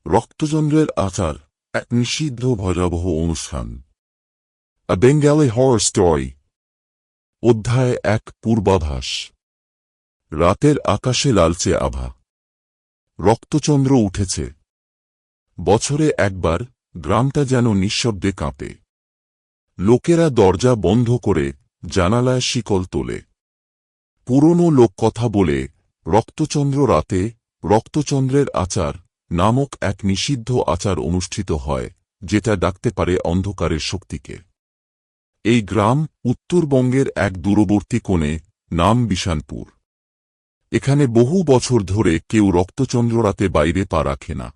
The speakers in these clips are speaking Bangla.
রক্তচন্দ্রের আচার, এক নিষিদ্ধ ভয়াবহ অনুষ্ঠান। A Bengali Horror Story। অধ্যায় 1। পূর্বাভাস। রাতের আকাশে লালচে আভা। রক্তচন্দ্র উঠেছে। বছরে একবার গ্রামটা যেন নিঃশব্দে কাঁপে। লোকেরা দরজা বন্ধ করে জানালায় শিকল তোলে। পুরনো লোককথা বলে রক্তচন্দ্র রাতে রক্তচন্দ্রের আচার নামক এক নিষিদ্ধ আচার অনুষ্ঠিত হয়, যেটা ডাকতে পারে অন্ধকারের শক্তিকে। এই গ্রাম উত্তরবঙ্গের এক দূরবর্তী কোণে, নাম বিশানপুর। এখানে বহু বছর ধরে কেউ রক্তচন্দ্র রাতে বাইরে পা রাখে না।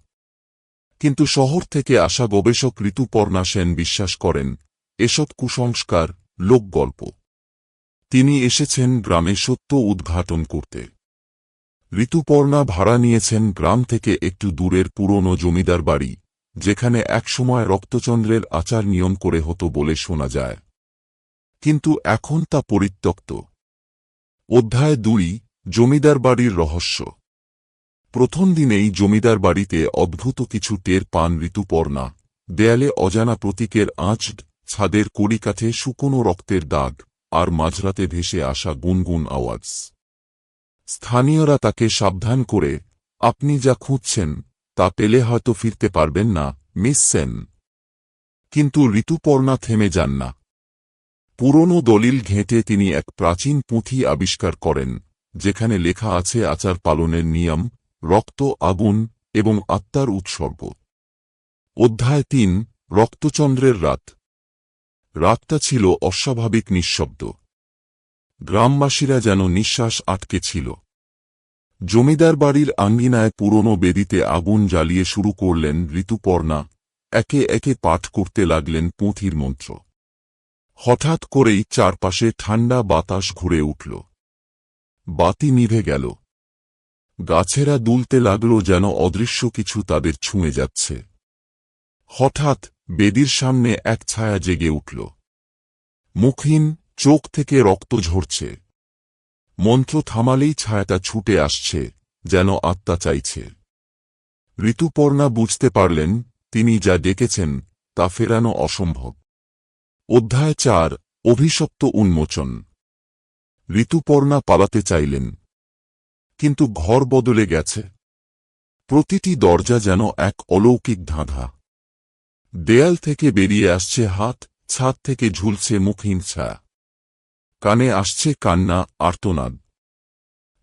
কিন্তু শহর থেকে আসা গবেষক ঋতুপর্ণা সেন বিশ্বাস করেন এসব কুসংস্কার, লোকগল্প। তিনি এসেছেন গ্রামে সত্য উদ্ঘাটন করতে। ঋতুপর্ণা ভাড়া নিয়েছেন গ্রাম থেকে একটু দূরের পুরনো জমিদার বাড়ি, যেখানে একসময় রক্তচন্দ্রের আচার নিয়ম করে হতো বলে শোনা যায়। কিন্তু এখন তা পরিত্যক্ত। অধ্যায় 2। জমিদার বাড়ির রহস্য। প্রথম দিনেই জমিদার বাড়িতে অদ্ভুত কিছু টের পান ঋতুপর্ণা। দেয়ালে অজানা প্রতীকের আঁচ, ছাদের কড়িকাঠে শুকনো রক্তের দাগ, আর মাঝরাতে ভেসে আসা গুনগুন আওয়াজ। স্থানীয়রা তাকে সাবধান করে, আপনি যা খুঁজছেন তা পেলে হয়তো ফিরতে পারবেন না, মিস সেন। কিন্তু ঋতুপর্ণা থেমে যান না। পুরনো দলিল ঘেঁটে তিনি এক প্রাচীন পুঁথি আবিষ্কার করেন, যেখানে লেখা আছে আচার পালনের নিয়ম, রক্ত, আগুন এবং আত্মার উৎসর্গ। অধ্যায় 3। রক্তচন্দ্রের রাত। রাতটা ছিল অস্বাভাবিক নিঃশব্দ। গ্রামবাসীরা যেন নিঃশ্বাস আটকে ছিল। জমিদার বাড়ির আঙ্গিনায় পুরনো বেদিতে আগুন জ্বালিয়ে শুরু করলেন ঋতুপর্ণা। একে একে পাঠ করতে লাগলেন পুঁথির মন্ত্র। হঠাৎ করেই চারপাশে ঠান্ডা বাতাস ঘুরে উঠল। বাতি নিভে গেল। গাছেরা দুলতে লাগল যেন অদৃশ্য কিছু তাদের ছুঁয়ে যাচ্ছে। হঠাৎ বেদির সামনে এক ছায়া জেগে উঠল। মুখহীন, চোখ থেকে রক্ত ঝরছে। মন্ত্র থামালেই ছায়াটা ছুটে আসছে, যেন আত্মা চাইছে। ঋতুপর্ণা বুঝতে পারলেন তিনি যা ডেকেছেন তা ফেরানো অসম্ভব। অধ্যায় 4। অভিশপ্ত উন্মোচন। ঋতুপর্ণা পালাতে চাইলেন, কিন্তু ঘর বদলে গেছে। প্রতিটি দরজা যেন এক অলৌকিক ধাঁধা। দেয়াল থেকে বেরিয়ে আসছে হাত, ছাদ থেকে ঝুলছে মুখহীন ছায়া। কানে আসছে কান্না, আর্তনাদ।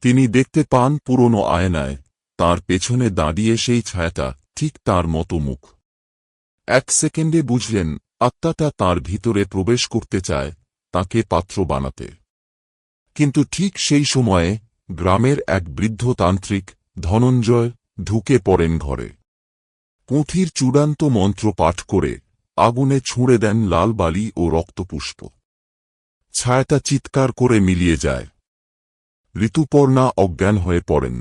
তিনি দেখতে পান পুরনো আয়নায় তার পেছনে দাঁড়িয়ে সেই ছায়াটা, ঠিক তার মতো মুখ। এক সেকেন্ডে বুঝলেন আত্মাটা তার ভিতরে প্রবেশ করতে চায়, তাকে পাত্র বানাতে। কিন্তু ঠিক সেই সময়ে গ্রামের এক বৃদ্ধ তান্ত্রিক, ধনঞ্জয়, ঢুকে পড়েন ঘরে। পুঁথির চূড়ান্ত মন্ত্র পাঠ করে আগুনে ছুঁড়ে দেন লাল বালি ও রক্তপুষ্প। ছায়াটা চিৎকার করে মিলিয়ে যায়। ঋতুপর্ণা অজ্ঞান হয়ে পড়েন।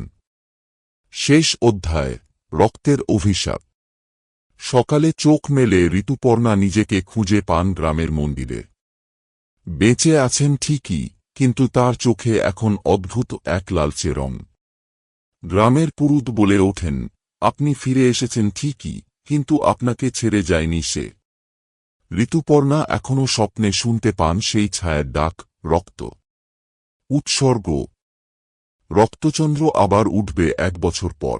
শেষ অধ্যায়। রক্তের অভিশাপ। সকালে চোখ মেলে ঋতুপর্ণা নিজেকে খুঁজে পান গ্রামের মন্দিরে। বেঁচে আছেন ঠিকই, কিন্তু তার চোখে এখন অদ্ভুত এক লালচে রং। গ্রামের পুরুত বলে ওঠেন, আপনি ফিরে এসেছেন ঠিকই, কিন্তু আপনাকে ছেড়ে যায়নি সে। ঋতুপর্ণা এখনও স্বপ্নে শুনতে পান সেই ছায়ার ডাক, রক্ত, উৎসর্গ। রক্তচন্দ্র আবার উঠবে 1 বছর পর।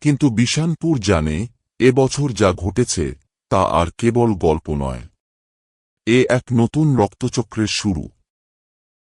কিন্তু বিশানপুর জানে এবছর যা ঘটেছে তা আর কেবল গল্প নয়। এ এক নতুন রক্তচক্রের শুরু।